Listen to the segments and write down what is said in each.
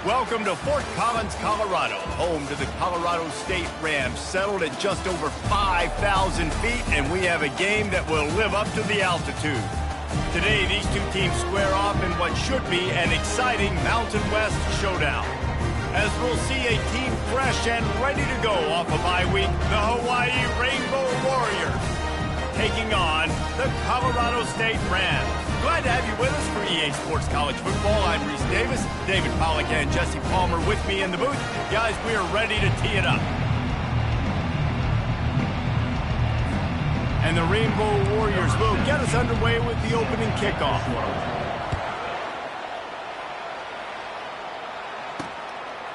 Welcome to Fort Collins, Colorado, home to the Colorado State Rams, settled at just over 5,000 feet, and we have a game that will live up to the altitude. Today, these two teams square off in what should be an exciting Mountain West showdown. As we'll see a team fresh and ready to go off a bye week, the Hawaii Rainbow Warriors, taking on the Colorado State Rams. Glad to have you with us for EA Sports College Football. I'm Reese Davis, David Pollack and Jesse Palmer with me in the booth. Guys, we are ready to tee it up. And the Rainbow Warriors will get us underway with the opening kickoff.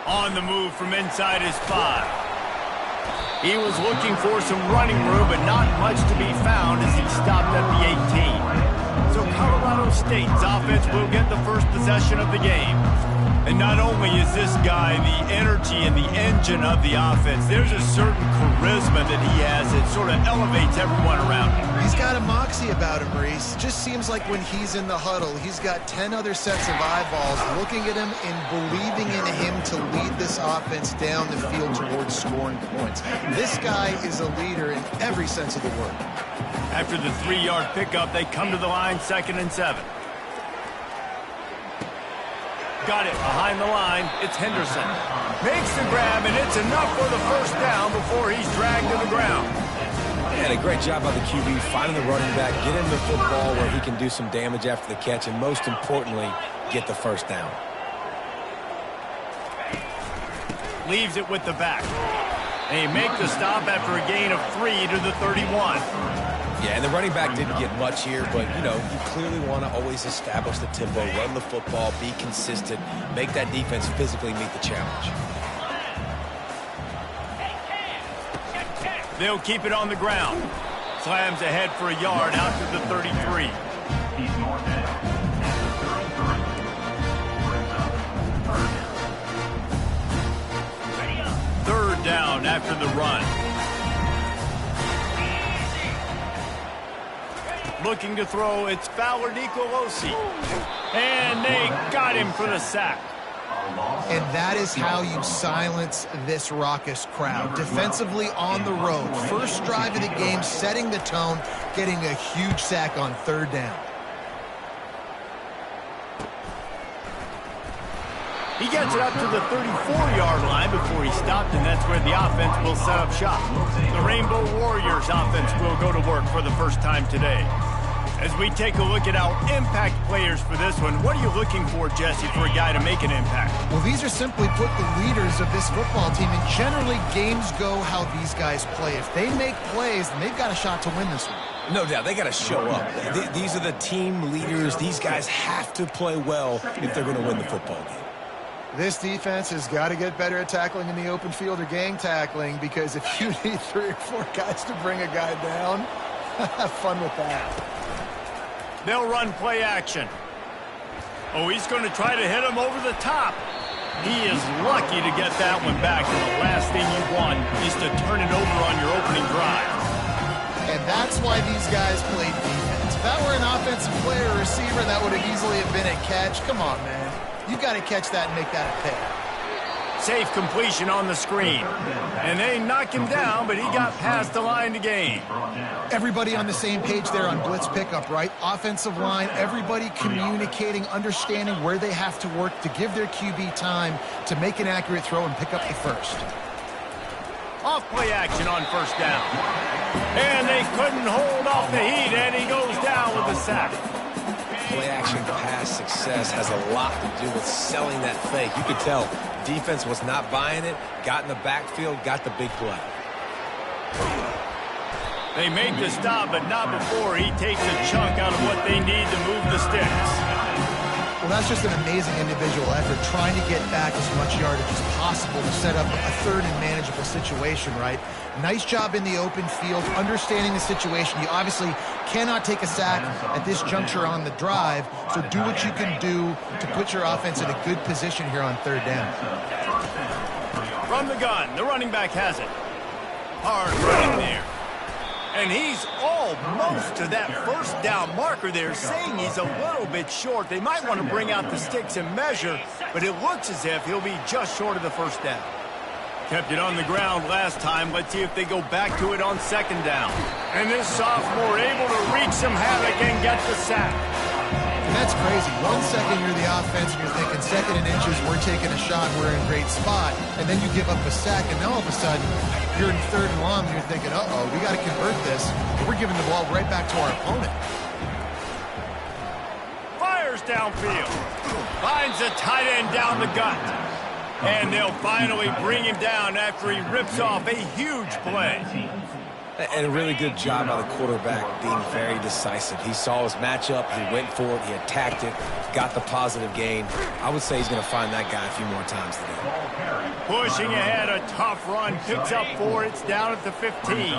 On the move from inside his 5. He was looking for some running room, but not much to be found as he stopped at the 18. So Colorado State's offense will get the first possession of the game. And not only is this guy the energy and the engine of the offense, there's a certain charisma that he has that sort of elevates everyone around him. He's got a moxie about him, Reese. Just seems like when he's in the huddle, he's got 10 other sets of eyeballs looking at him and believing in him to lead this offense down the field towards scoring points. This guy is a leader in every sense of the word. After the 3-yard pickup, they come to the line, 2nd and 7. Got it behind the line. It's Henderson. Makes the grab, and it's enough for the first down before he's dragged to the ground. And a great job by the QB finding the running back, get him the football where he can do some damage after the catch, and most importantly, get the first down. Leaves it with the back. They make the stop after a gain of 3 to the 31. Yeah, and the running back didn't get much here, but, you know, you clearly want to always establish the tempo, run the football, be consistent, make that defense physically meet the challenge. They'll keep it on the ground. Slams ahead for a yard out to the 33. Third down after the run. Looking to throw, it's Fowler Nicolosi. And they got him for the sack. And that is how you silence this raucous crowd. Defensively on the road. First drive of the game, setting the tone, getting a huge sack on 3rd down. He gets it up to the 34-yard line before he stopped, and that's where the offense will set up shop. The Rainbow Warriors offense will go to work for the first time today. As we take a look at our impact players for this one, what are you looking for, Jesse, for a guy to make an impact? Well, these are simply put the leaders of this football team, and generally games go how these guys play. If they make plays, then they've got a shot to win this one. No doubt, they got to show up. These are the team leaders. These guys have to play well if they're going to win the football game. This defense has got to get better at tackling in the open field or gang tackling, because if you need 3 or 4 guys to bring a guy down, have fun with that. They'll run play action. Oh, he's going to try to hit him over the top. He is lucky to get that one back, and the last thing you want is to turn it over on your opening drive. And that's why these guys played defense. If that were an offensive player or receiver, that would have easily have been a catch. Come on, man. You got to catch that and make that a pick. Safe completion on the screen. And they knock him down, but he got past the line to gain. Everybody on the same page there on blitz pickup, right? Offensive line, everybody communicating, understanding where they have to work to give their QB time to make an accurate throw and pick up the first. Off play action on first down. And they couldn't hold off the heat, and he goes down with the sack. Play action pass success has a lot to do with selling that fake. You could tell defense was not buying it, got in the backfield, got the big play. They make the stop, but not before he takes a chunk out of what they need to move the sticks. Well, that's just an amazing individual effort, trying to get back as much yardage as possible to set up a 3rd and manageable situation, right? Nice job in the open field, understanding the situation. You obviously cannot take a sack at this juncture on the drive, so do what you can do to put your offense in a good position here on 3rd down. From the gun, the running back has it. Hard running there. And he's almost to that first down marker there, saying he's a little bit short. They might want to bring out the sticks and measure, but it looks as if he'll be just short of the first down. Kept it on the ground last time. Let's see if they go back to it on second down. And this sophomore able to wreak some havoc and get the sack. And that's crazy. 1 second you're the offense and you're thinking second and inches, we're taking a shot, we're in a great spot. And then you give up a sack, and now all of a sudden you're in third and long and you're thinking, uh-oh, we got to convert this. And we're giving the ball right back to our opponent. Fires downfield. Finds a tight end down the gut. And they'll finally bring him down after he rips off a huge play. And a really good job by the quarterback being very decisive. He saw his matchup, he went for it, he attacked it, got the positive gain. I would say he's going to find that guy a few more times today. Pushing ahead, a tough run, picks up 4, it's down at the 15.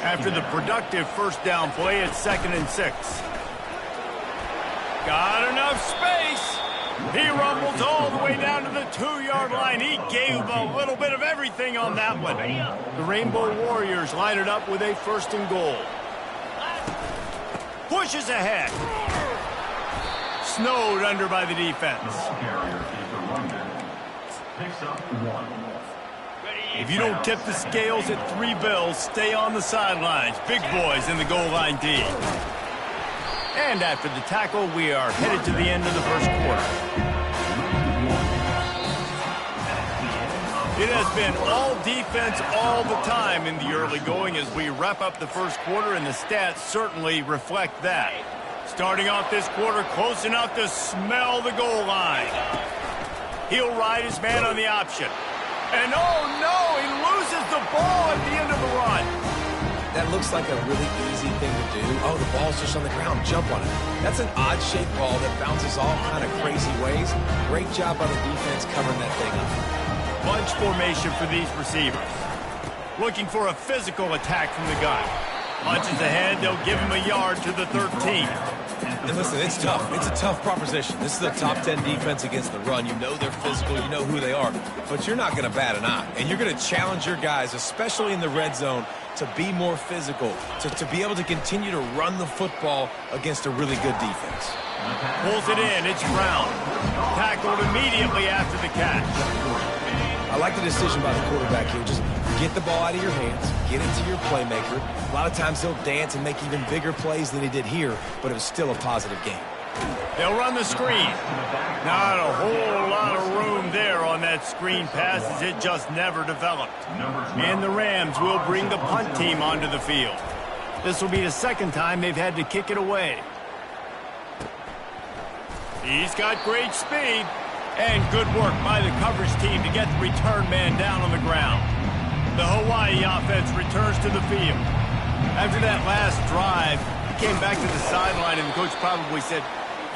After the productive first down play, it's 2nd and 6. Got enough space. He rumbles all the way down to the 2-yard line. He gave a little bit of everything on that one. The Rainbow Warriors line it up with a 1st and goal. Pushes ahead. Snowed under by the defense. If you don't tip the scales at 3 bills, stay on the sidelines. Big boys in the goal line D. And after the tackle, we are headed to the end of the first quarter. It has been all defense all the time in the early going as we wrap up the first quarter, and the stats certainly reflect that. Starting off this quarter close enough to smell the goal line. He'll ride his man on the option. And oh no, he loses the ball at the end of the run. That looks like a really easy thing to do. Oh, the ball's just on the ground. Jump on it. That's an odd-shaped ball that bounces all kind of crazy ways. Great job by the defense covering that thing up. Bunch formation for these receivers. Looking for a physical attack from the gun. Punches ahead, they'll give him a yard to the 13. And listen, it's tough. It's a tough proposition. This is a top 10 defense against the run. You know they're physical. You know who they are. But you're not going to bat an eye. And you're going to challenge your guys, especially in the red zone, to be more physical, to be able to continue to run the football against a really good defense. Pulls it in. It's Brown. Tackled immediately after the catch. I like the decision by the quarterback here. Just get the ball out of your hands, get it to your playmaker. A lot of times he'll dance and make even bigger plays than he did here, but it was still a positive game. They'll run the screen. Not a whole lot of room there on that screen pass as it just never developed. And the Rams will bring the punt team onto the field. This will be the 2nd time they've had to kick it away. He's got great speed. And good work by the coverage team to get the return man down on the ground. The Hawaii offense returns to the field. After that last drive, he came back to the sideline, and the coach probably said,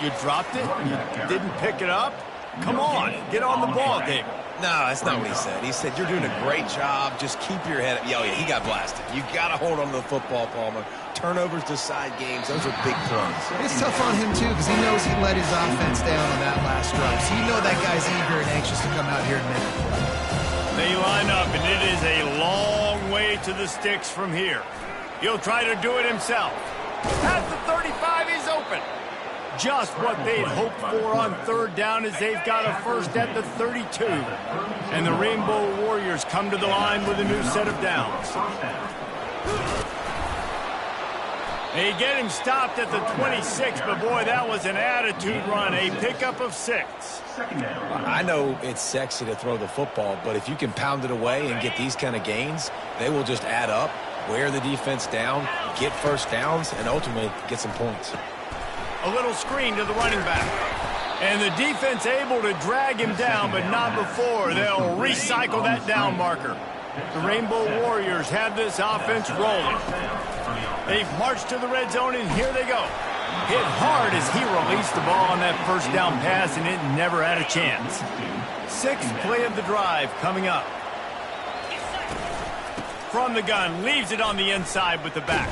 "You dropped it? You didn't pick it up? Come on, get on the ball, David." No, that's not what he said. He said, "You're doing a great job. Just keep your head up." Oh, yeah, he got blasted. You got to hold on to the football, Palmer. Turnovers decide games. Those are big plays. It's tough on him, too, because he knows he let his offense down on that last drive. So you know that guy's eager and anxious to come out here and make a play. They line up, and it is a long way to the sticks from here. He'll try to do it himself. At the 35, he's open. Just what they'd hoped for on 3rd down as they've got a first at the 32. And the Rainbow Warriors come to the line with a new set of downs. They get him stopped at the 26, but boy, that was an attitude run, a pickup of 6. I know it's sexy to throw the football, but if you can pound it away and get these kind of gains, they will just add up, wear the defense down, get first downs, and ultimately get some points. A little screen to the running back. And the defense able to drag him down, but not before. They'll recycle that down marker. The Rainbow Warriors have this offense rolling. They've marched to the red zone, and here they go. Hit hard as he released the ball on that first down pass, and it never had a chance. 6th play of the drive coming up. From the gun, leaves it on the inside with the back.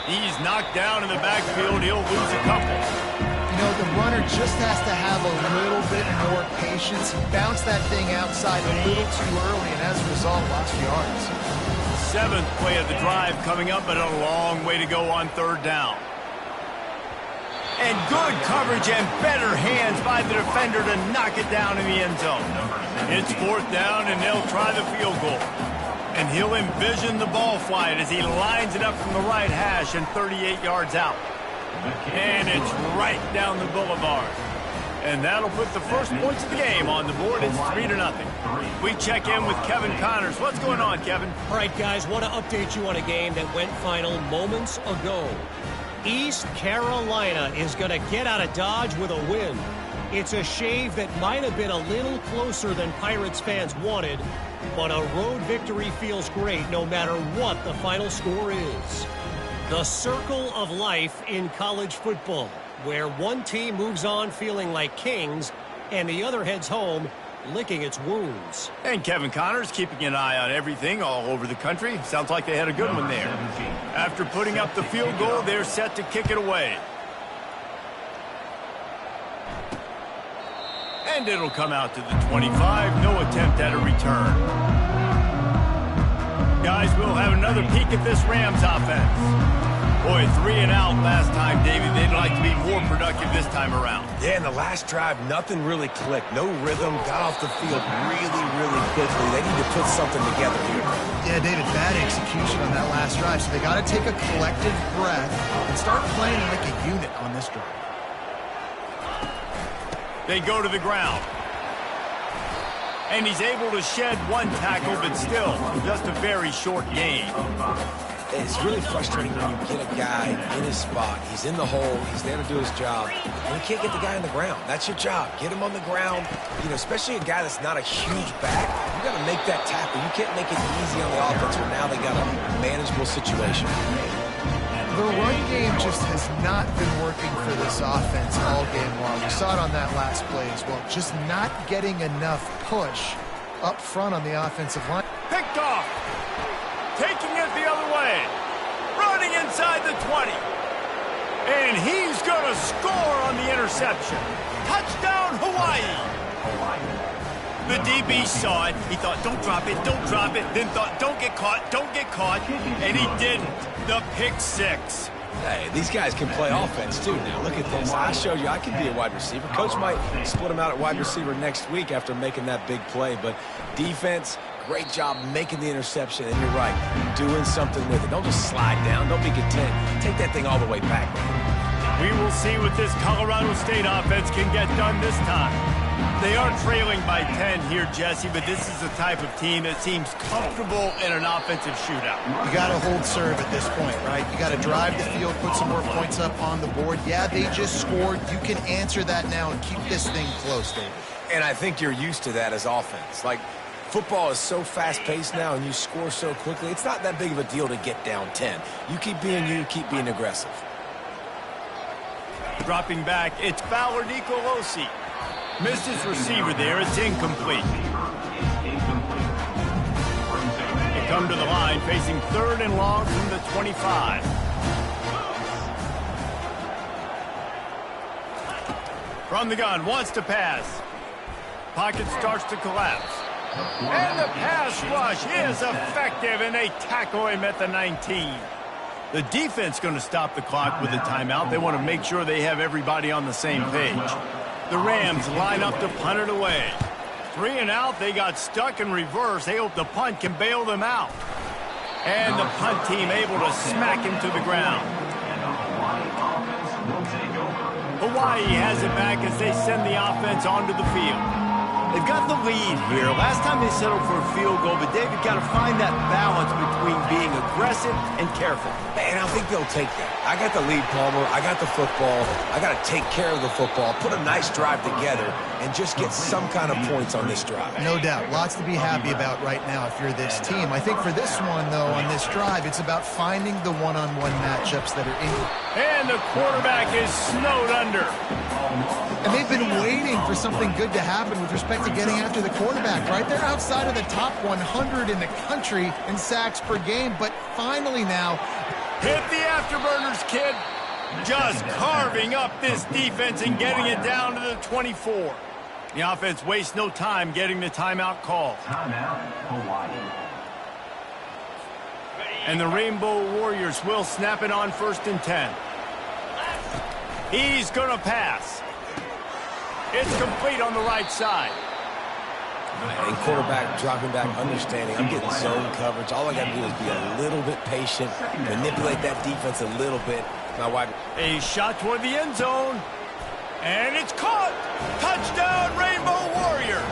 He's knocked down in the backfield. He'll lose a couple. You know, the runner just has to have a little bit more patience. He bounced that thing outside a little too early, and as a result, lost yards. 7th play of the drive coming up, but a long way to go on 3rd down. And good coverage and better hands by the defender to knock it down in the end zone. It's 4th down, and they'll try the field goal. And he'll envision the ball flight as he lines it up from the right hash and 38 yards out. And it's right down the boulevard. And that'll put the first points of the game on the board. It's 3-0. We check in with Kevin Connors. What's going on, Kevin? All right, guys, want to update you on a game that went final moments ago. East Carolina is going to get out of Dodge with a win. It's a shave that might have been a little closer than Pirates fans wanted, but a road victory feels great no matter what the final score is. The circle of life in college football, where one team moves on feeling like kings and the other heads home licking its wounds. And Kevin Connors keeping an eye on everything all over the country. Sounds like they had a good one there. After putting up the field goal, they're set to kick it away. And it'll come out to the 25. No attempt at a return. Guys, we'll have another peek at this Rams offense. Boy, 3 and out last time, David. They'd like to be more productive this time around. Yeah, in the last drive, nothing really clicked. No rhythm. Got off the field really, really quickly. They need to put something together here. Yeah, David, bad execution on that last drive. So they got to take a collective breath and start playing like a unit on this drive. They go to the ground. And he's able to shed one tackle, but still just a very short gain. It's really frustrating when you get a guy in his spot. He's in the hole. He's there to do his job. And you can't get the guy on the ground. That's your job. Get him on the ground. You know, especially a guy that's not a huge back. You got to make that tackle. You can't make it easy on the offense where now they got a manageable situation. The run game just has not been working for this offense all game long. We saw it on that last play as well. Just not getting enough push up front on the offensive line. Picked off. Taking it the other way. Running inside the 20. And he's going to score on the interception. Touchdown, Hawaii. The DB saw it. He thought, don't drop it, don't drop it. Then thought, don't get caught, don't get caught. And he didn't. The pick six. Hey, these guys can play offense, too. Now, look at this. I showed you I can be a wide receiver. Coach might split him out at wide receiver next week after making that big play. But defense, great job making the interception. And you're right, doing something with it. Don't just slide down. Don't be content. Take that thing all the way back. We will see what this Colorado State offense can get done this time. They are trailing by 10 here, Jesse, but this is the type of team that seems comfortable in an offensive shootout. You got to hold serve at this point, right? You got to drive the field, put some more points up on the board. Yeah, they just scored. You can answer that now and keep this thing close, David. And I think you're used to that as offense. Like, football is so fast-paced now and you score so quickly, it's not that big of a deal to get down 10. You keep being aggressive. Dropping back, it's Fowler Nicolosi. Missed his receiver there. It's incomplete. They come to the line facing 3rd and long from the 25. From the gun, wants to pass. Pocket starts to collapse. And the pass rush is effective, and they tackle him at the 19. The defense going to stop the clock with a timeout. They want to make sure they have everybody on the same page. The Rams line up to punt it away. 3 and out. They got stuck in reverse. They hope the punt can bail them out. And the punt team able to smack him to the ground. Hawaii has it back as they send the offense onto the field. They've got the lead here. Last time they settled for a field goal, but David got to find that balance between being aggressive and careful. And I think they'll take that. I got the lead, Palmer. I got the football. I got to take care of the football, put a nice drive together, and just get some kind of points on this drive. No doubt. Lots to be happy about right now if you're this team. I think for this one, though, on this drive, it's about finding the one-on-one matchups that are in. And the quarterback is snowed under. And they've been waiting for something good to happen with respect to getting after the quarterback, right? They're outside of the top 100 in the country in sacks per game, but finally now. Hit the afterburners, kid. Just carving up this defense and getting it down to the 24. The offense wastes no time getting the timeout called. Timeout, Hawaii. And the Rainbow Warriors will snap it on 1st and 10. He's going to pass. It's complete on the right side. And quarterback dropping back, understanding I'm getting zone coverage. All I got to do is be a little bit patient, manipulate that defense a little bit. My wife. A shot toward the end zone. And it's caught. Touchdown, Rainbow Warriors.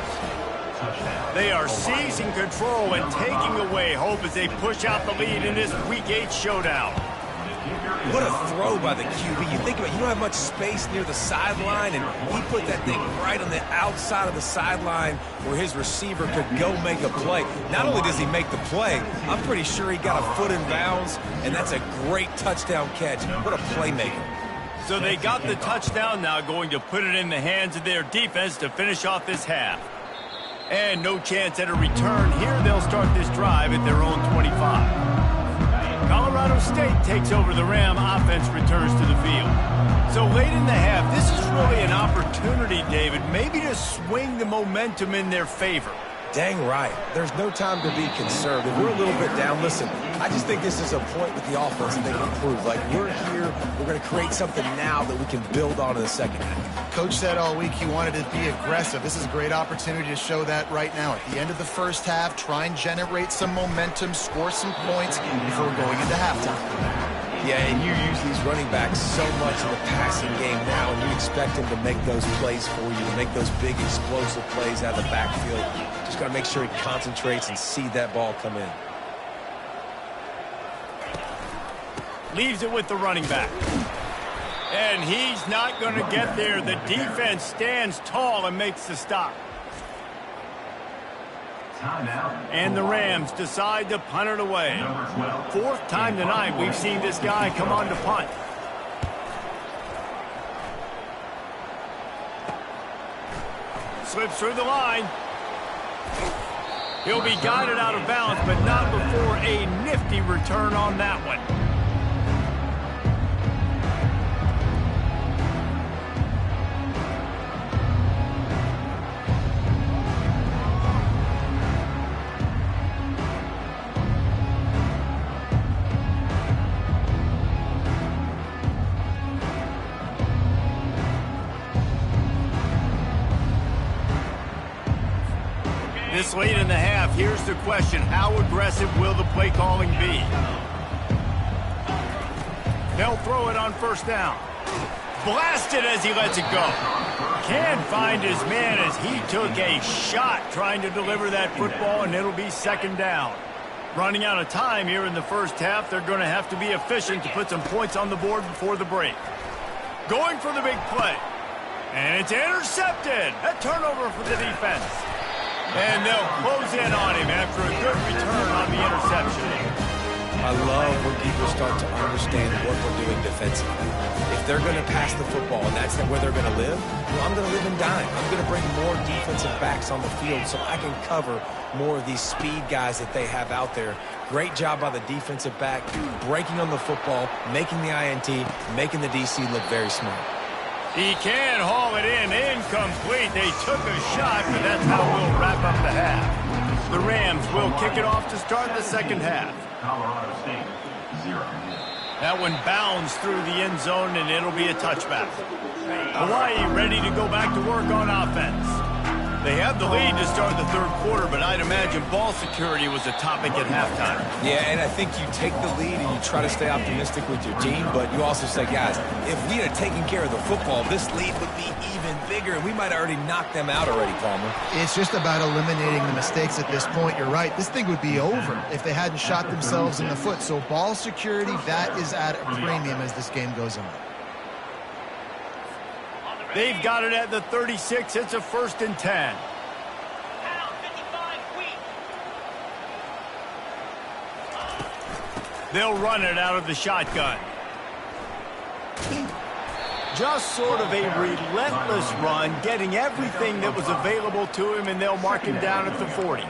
They are seizing control and taking away hope as they push out the lead in this Week 8 showdown. What a throw by the QB. You think about it, you don't have much space near the sideline, and he put that thing right on the outside of the sideline where his receiver could go make a play. Not only does he make the play, I'm pretty sure he got a foot in bounds, and that's a great touchdown catch. What a playmaker. So they got the touchdown, now going to put it in the hands of their defense to finish off this half. And no chance at a return here. They'll start this drive at their own 25. Colorado State takes over. The Ram offense returns to the field. So late in the half, this is really an opportunity, David, maybe to swing the momentum in their favor. Dang right. There's no time to be conservative. We're a little bit down. Listen, I just think this is a point with the offense that they can improve. Like, we're here, we're going to create something now that we can build on in the second half. Coach said all week he wanted to be aggressive. This is a great opportunity to show that right now. At the end of the first half, try and generate some momentum, score some points before going into halftime. Yeah, and you use these running backs so much in the passing game now, and you expect them to make those plays for you, to make those big explosive plays out of the backfield. Just got to make sure he concentrates and see that ball come in. Leaves it with the running back. And he's not going to get there. The defense stands tall and makes the stop. And the Rams decide to punt it away. 4th time tonight we've seen this guy come on to punt. Slips through the line. He'll be guided out of bounds, but not before a nifty return on that one. This late in the half, here's the question. How aggressive will the play calling be? They'll throw it on 1st down. Blasted as he lets it go. Can't find his man as he took a shot trying to deliver that football, and it'll be 2nd down. Running out of time here in the first half, they're going to have to be efficient to put some points on the board before the break. Going for the big play. And it's intercepted. A turnover for the defense. And they'll close in on him after a good return on the interception. I love when people start to understand what we're doing defensively. If they're going to pass the football and that's where they're going to live, well, I'm going to live and dime. I'm going to bring more defensive backs on the field so I can cover more of these speed guys that they have out there. Great job by the defensive back, breaking on the football, making the INT, making the DC look very smart. He can haul it in. Incomplete. They took a shot, but that's how we'll wrap up the half. The Rams will kick it off to start the second half. Colorado State, 0. That one bounds through the end zone, and it'll be a touchback. Hawaii ready to go back to work on offense. They have the lead to start the 3rd quarter, but I'd imagine ball security was a topic at halftime. Yeah, and I think you take the lead and you try to stay optimistic with your team, but you also say, guys, if we had taken care of the football, this lead would be even bigger, and we might have already knocked them out already, Palmer. It's just about eliminating the mistakes at this point. You're right. This thing would be over if they hadn't shot themselves in the foot. So ball security, that is at a premium as this game goes on. They've got it at the 36. It's a 1st and 10. They'll run it out of the shotgun. Just sort of a relentless run, getting everything that was available to him, and they'll mark him down at the 40.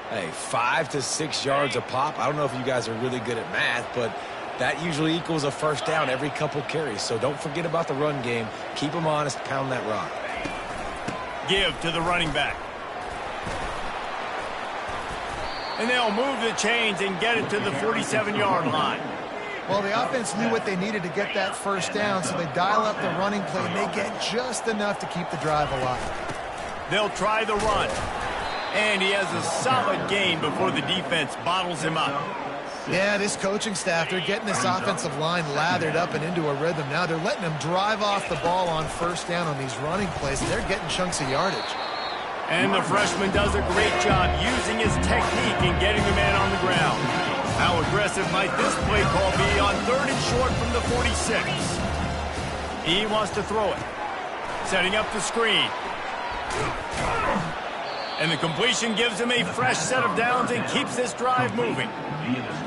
Hey, 5 to 6 yards a pop. I don't know if you guys are really good at math, but that usually equals a 1st down every couple carries. So don't forget about the run game. Keep them honest, pound that rock. Give to the running back. And they'll move the chains and get it to the 47-yard line. Well, the offense knew what they needed to get that first down, so they dial up the running play, and they get just enough to keep the drive alive. They'll try the run. And he has a solid gain before the defense bottles him up. Yeah, this coaching staff, they're getting this offensive line lathered up and into a rhythm. Now they're letting them drive off the ball on first down on these running plays, and they're getting chunks of yardage. And the freshman does a great job using his technique and getting the man on the ground. How aggressive might this play call be on 3rd and short from the 46? He wants to throw it. Setting up the screen. And the completion gives him a fresh set of downs and keeps this drive moving.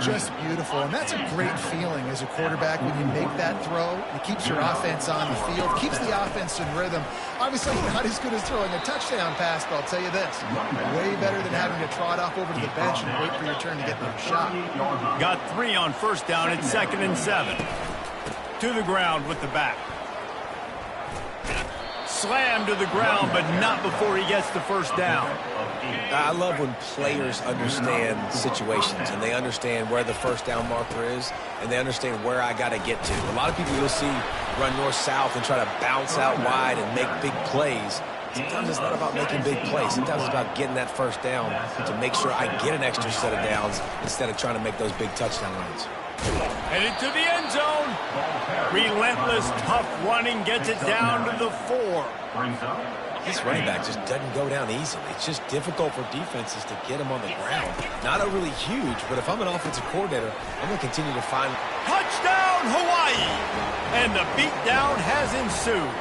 Just beautiful, and that's a great feeling as a quarterback when you make that throw. It keeps your offense on the field, keeps the offense in rhythm. Obviously, not as good as throwing a touchdown pass, but I'll tell you this, way better than having to trot off over to the bench and wait for your turn to get another shot. Got 3 on first down at 2nd and 7. To the ground with the back. Slammed to the ground, but not before he gets the first down. I love when players understand situations and they understand where the first down marker is and they understand where I got to get to. A lot of people you'll see run north-south and try to bounce out wide and make big plays. Sometimes it's not about making big plays. Sometimes it's about getting that first down to make sure I get an extra set of downs instead of trying to make those big touchdown runs. Headed to the end zone. Relentless, tough running gets it down to the 4. This running back just doesn't go down easily. It's just difficult for defenses to get him on the ground. Not a really huge, but if I'm an offensive coordinator, I'm going to continue to find... Touchdown, Hawaii! And the beatdown has ensued.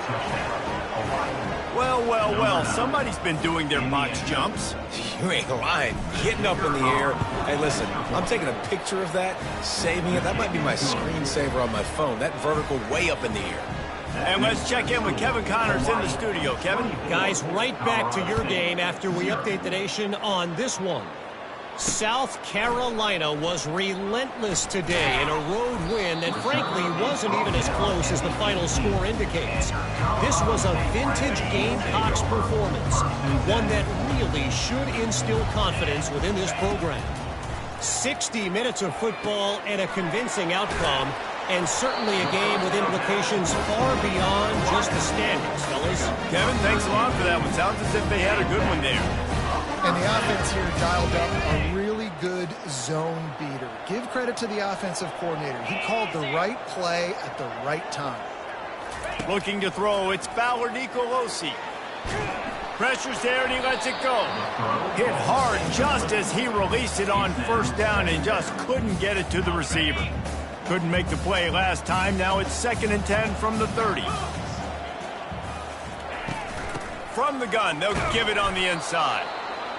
Well, well, well, somebody's been doing their box jumps. You ain't lying. Getting up in the air. Hey, listen, I'm taking a picture of that, saving it. That might be my screensaver on my phone. That vertical way up in the air. And let's check in with Kevin Connors in the studio. Kevin? Guys, right back to your game after we update the nation on this one. South Carolina was relentless today in a road win that frankly wasn't even as close as the final score indicates. This was a vintage Gamecocks performance, one that really should instill confidence within this program. 60 minutes of football and a convincing outcome, and certainly a game with implications far beyond just the standings, fellas. Kevin, thanks a lot for that one. Sounds as if they had a good one there. And the offense here dialed up a really good zone beater. Give credit to the offensive coordinator. He called the right play at the right time. Looking to throw, it's Ballard Nicolosi. Pressure's there and he lets it go. Hit hard just as he released it on first down and just couldn't get it to the receiver. Couldn't make the play last time. Now it's 2nd and 10 from the 30. From the gun, they'll give it on the inside.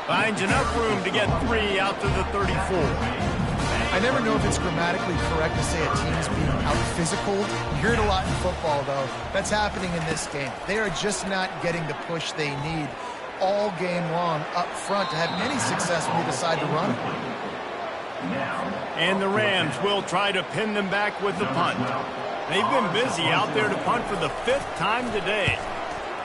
Finds enough room to get 3 out to the 34. I never know if it's grammatically correct to say a team's being out-physical. You hear it a lot in football, though. That's happening in this game. They are just not getting the push they need all game long up front to have any success when they decide to run. And the Rams will try to pin them back with the punt. They've been busy out there to punt for the 5th time today.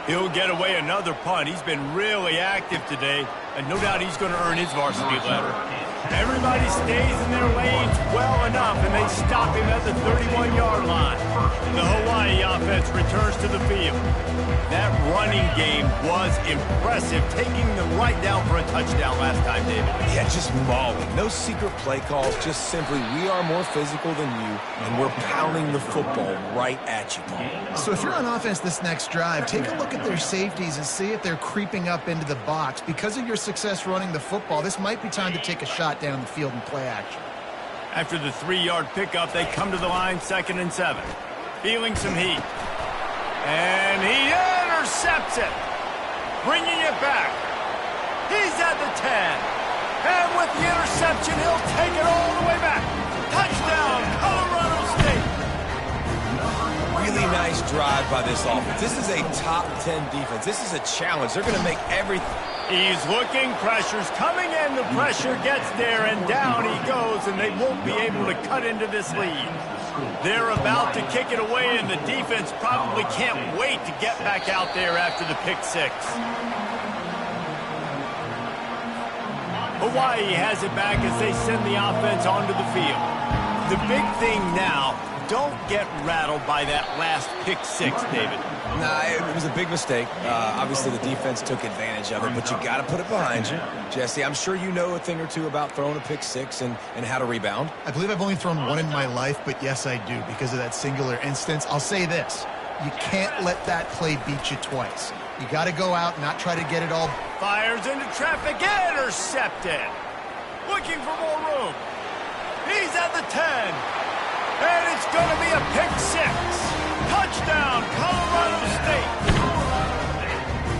He'll get away another punt. He's been really active today, and no doubt he's going to earn his varsity letter. Everybody stays in their lanes well enough, and they stop him at the 31-yard line. The Hawaii offense returns to the field. That running game was impressive, taking them right down for a touchdown last time, David. Yeah, just mauling. No secret play calls, just simply we are more physical than you, and we're pounding the football right at you. So if you're on offense this next drive, take a look at their safeties and see if they're creeping up into the box. Because of your success running the football, this might be time to take a shot down the field and play action. After the 3-yard pickup, they come to the line 2nd and 7. Feeling some heat. And he intercepts it. Bringing it back. He's at the 10. And with the interception, he'll take it all the way back. Touchdown, Colorado State. Really nice drive by this offense. This is a top 10 defense. This is a challenge. They're going to make everything. He's looking, pressure's coming in, the pressure gets there, and down he goes, and they won't be able to cut into this lead. They're about to kick it away, and the defense probably can't wait to get back out there after the pick 6. Hawaii has it back as they send the offense onto the field. The big thing now, don't get rattled by that last pick six, David. Nah, it was a big mistake. Obviously, the defense took advantage of it, but you got to put it behind you. Jesse, I'm sure you know a thing or two about throwing a pick six and how to rebound. I believe I've only thrown one in my life, but yes, I do because of that singular instance. I'll say this. You can't let that play beat you twice. You got to go out and not try to get it all. Fires into traffic, intercepted. Looking for more room. He's at the 10. And it's going to be a pick six. Touchdown, Colorado State.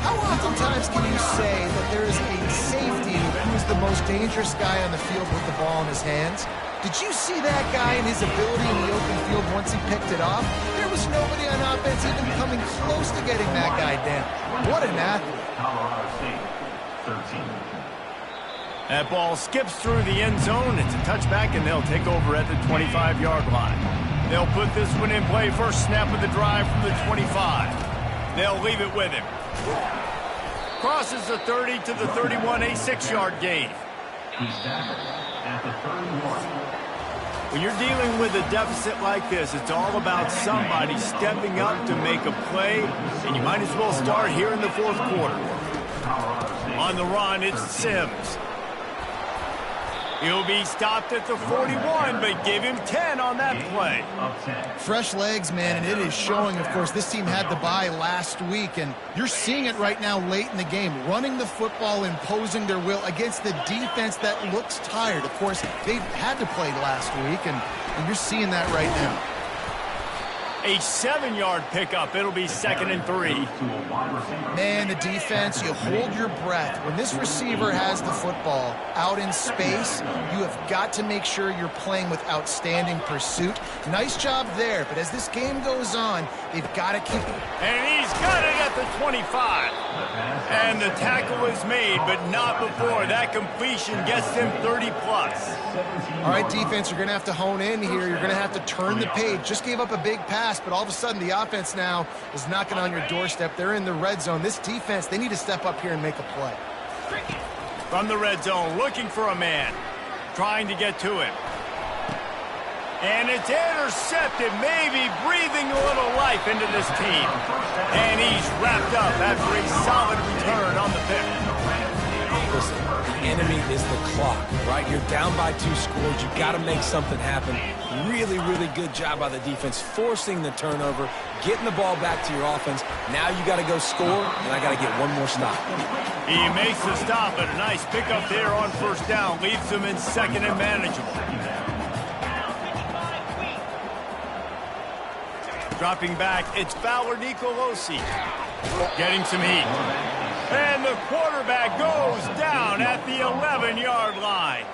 How oftentimes can you say that there is a safety who's the most dangerous guy on the field with the ball in his hands? Did you see that guy and his ability in the open field once he picked it off? There was nobody on offense even coming close to getting that guy down. What an athlete. Colorado State, 13. That ball skips through the end zone. It's a touchback, and they'll take over at the 25-yard line. They'll put this one in play. First snap of the drive from the 25. They'll leave it with him. Crosses the 30 to the 31, a 6-yard gain. He's tackled at the 31. When you're dealing with a deficit like this, it's all about somebody stepping up to make a play, and you might as well start here in the fourth quarter. On the run, it's Sims. He'll be stopped at the 41, but give him 10 on that play. Fresh legs, man, and it is showing. Of course, this team had the bye last week, and you're seeing it right now late in the game. Running the football, imposing their will against the defense that looks tired. Of course, they had to play last week, and you're seeing that right now. A 7-yard pickup. It'll be 2nd and 3. Man, the defense, you hold your breath. When this receiver has the football out in space, you have got to make sure you're playing with outstanding pursuit. Nice job there, but as this game goes on, they've got to keep it. And he's got it at the 25. And the tackle is made, but not before. That completion gets them 30-plus. All right, defense, you're going to have to hone in here. You're going to have to turn the page. Just gave up a big pass, but all of a sudden the offense now is knocking on your doorstep. They're in the red zone. This defense, they need to step up here and make a play. From the red zone, looking for a man. Trying to get to him. And it's intercepted, maybe breathing a little life into this team. And he's wrapped up after a solid return on the pick. Listen, the enemy is the clock, right? You're down by 2 scores. You got to make something happen. Really, really good job by the defense, forcing the turnover, getting the ball back to your offense. Now you got to go score, and I got to get one more stop. He makes the stop, and a nice pickup there on first down. Leaves them in 2nd and manageable. Dropping back, it's Fowler Nicolosi. Getting some heat. And the quarterback goes down at the 11-yard line.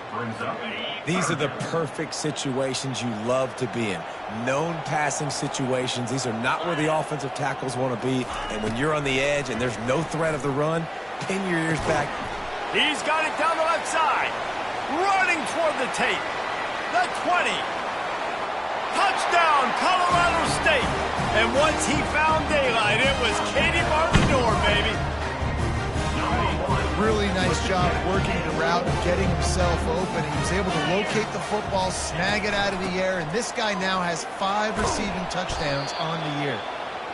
These are the perfect situations you love to be in. Known passing situations. These are not where the offensive tackles want to be. And when you're on the edge and there's no threat of the run, pin your ears back. He's got it down the left side. Running toward the tape. The 20. Touchdown, Colorado State. And once he found daylight, it was Katie bar the door, baby. Really nice job working the route and getting himself open. He was able to locate the football, snag it out of the air, and this guy now has 5 receiving touchdowns on the year.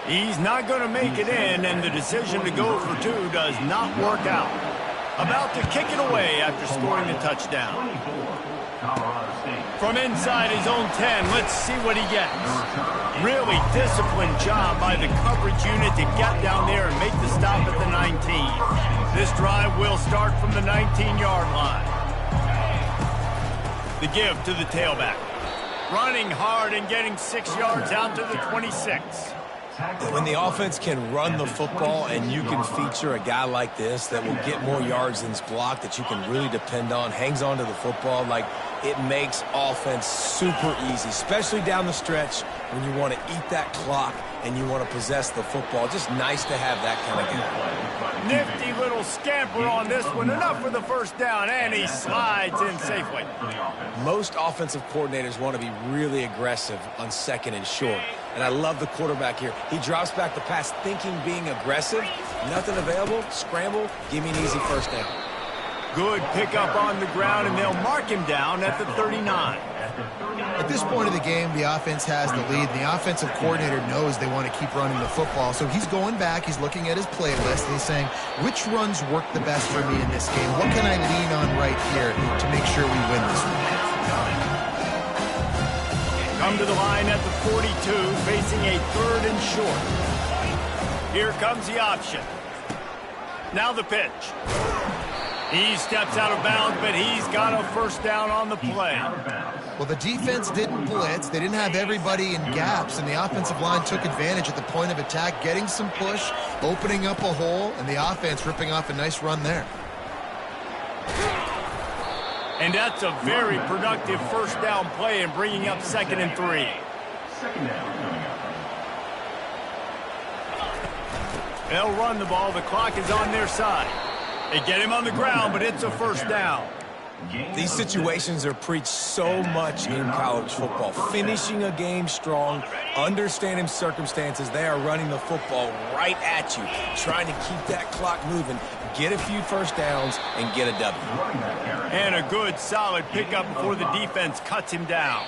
He's not going to make it in, and the decision to go for 2 does not work out. About to kick it away after scoring the touchdown. From inside his own 10, let's see what he gets. Really disciplined job by the coverage unit to get down there and make the stop at the 19. This drive will start from the 19-yard line. The give to the tailback. Running hard and getting 6 yards out to the 26. When the offense can run the football and you can feature a guy like this that will get more yards than's blocked, that you can really depend on, hangs on to the football, like it makes offense super easy, especially down the stretch when you want to eat that clock and you want to possess the football. Just nice to have that kind of game. Nifty little scamper on this one. Enough for the first down, and he slides in safely. Most offensive coordinators want to be really aggressive on 2nd and short. And I love the quarterback here. He drops back the pass thinking being aggressive. Nothing available. Scramble. Give me an easy first down. Good pickup on the ground, and they'll mark him down at the 39. At this point of the game, the offense has the lead. The offensive coordinator knows they want to keep running the football. So he's going back, he's looking at his playlist, and he's saying, which runs work the best for me in this game? What can I lean on right here to make sure we win this one? Come to the line at the 42, facing a 3rd and short. Here comes the option. Now the pitch. He steps out of bounds, but he's got a first down on the play. Well, the defense didn't blitz. They didn't have everybody in gaps, and the offensive line took advantage at the point of attack, getting some push, opening up a hole, and the offense ripping off a nice run there. And that's a very productive first down play and bringing up 2nd and 3. Second down coming up. They'll run the ball. The clock is on their side. They get him on the ground, but it's a first down. These situations are preached so much in college football. Finishing a game strong, understanding circumstances. They are running the football right at you, trying to keep that clock moving, get a few first downs, and get a W. And a good, solid pickup before the defense cuts him down.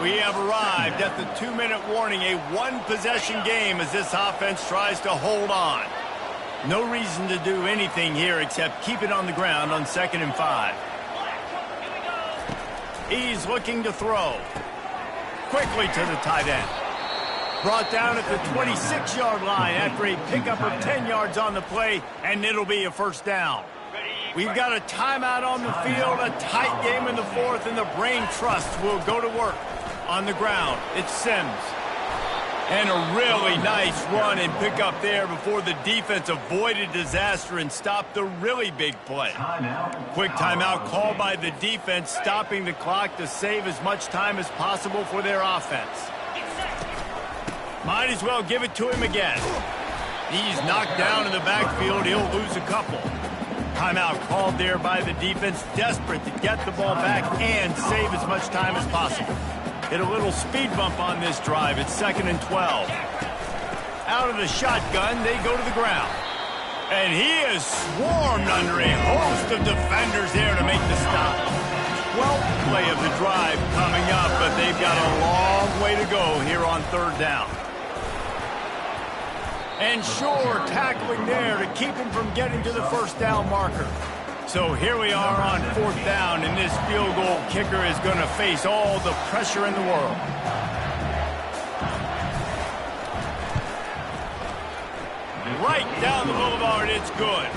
We have arrived at the 2-minute warning, a one-possession game as this offense tries to hold on. No reason to do anything here except keep it on the ground on 2nd and 5. He's looking to throw. Quickly to the tight end. Brought down at the 26-yard line after a pickup of 10 yards on the play, and it'll be a first down. We've got a timeout on the field, a tight game in the 4th, and the Brain Trust will go to work. On the ground, it's Sims. And a really nice run and pickup there before the defense avoided disaster and stopped the really big play. Quick timeout called by the defense, stopping the clock to save as much time as possible for their offense. Might as well give it to him again. He's knocked down in the backfield. He'll lose a couple. Timeout called there by the defense, desperate to get the ball back and save as much time as possible. Hit a little speed bump on this drive. It's 2nd and 12. Out of the shotgun, they go to the ground. And he is swarmed under a host of defenders there to make the stop. 12th play of the drive coming up, but they've got a long way to go here on 3rd down. And sure, tackling there to keep him from getting to the first down marker. So here we are on 4th down, and this field goal kicker is going to face all the pressure in the world. Right down the boulevard, it's good.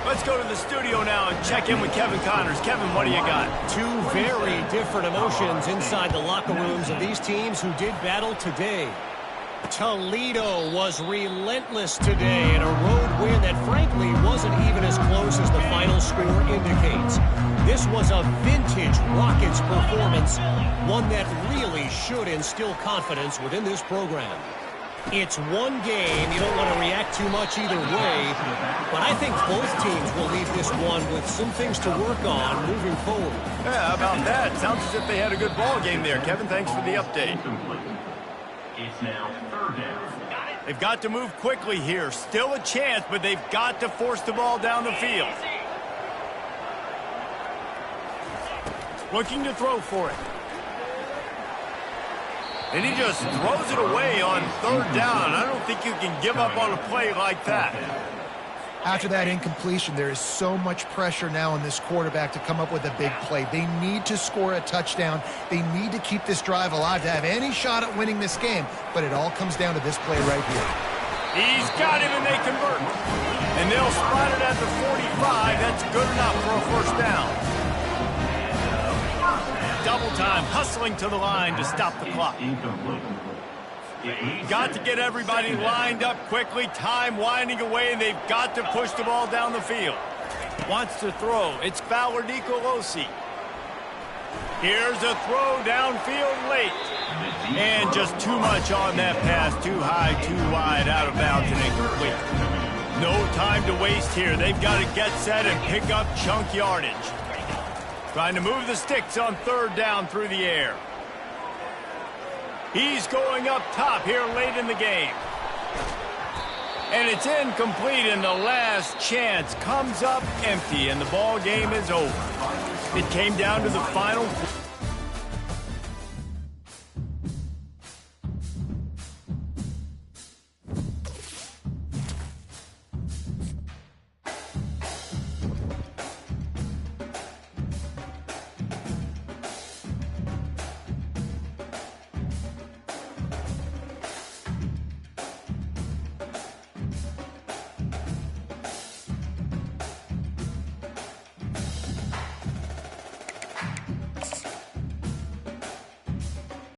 Let's go to the studio now and check in with Kevin Connors. Kevin, what do you got? Two very different emotions inside the locker rooms of these teams who did battle today. Toledo was relentless today in a road win that frankly wasn't even as close as the final score indicates. This was a vintage Rockets performance, one that really should instill confidence within this program. It's one game. You don't want to react too much either way, but I think both teams will leave this one with some things to work on moving forward. Yeah, how about that? Sounds as if they had a good ball game there. Kevin, thanks for the update. It's now 3rd down. They've got to move quickly here. Still a chance, but they've got to force the ball down the field. Looking to throw for it. And he just throws it away on 3rd down. I don't think you can give up on a play like that. After that incompletion, there is so much pressure now on this quarterback to come up with a big play. They need to score a touchdown. They need to keep this drive alive to have any shot at winning this game. But it all comes down to this play right here. He's got him, and they convert. And they'll spot it at the 45. That's good enough for a first down. Double time, hustling to the line to stop the clock. Got to get everybody lined up quickly. Time winding away, and they've got to push the ball down the field. Wants to throw. It's Fowler Nicolosi. Here's a throw downfield late. And just too much on that pass. Too high, too wide, out of bounds, and incomplete. No time to waste here. They've got to get set and pick up chunk yardage. Trying to move the sticks on 3rd down through the air. He's going up top here late in the game. And it's incomplete, and the last chance comes up empty, and the ball game is over. It came down to the final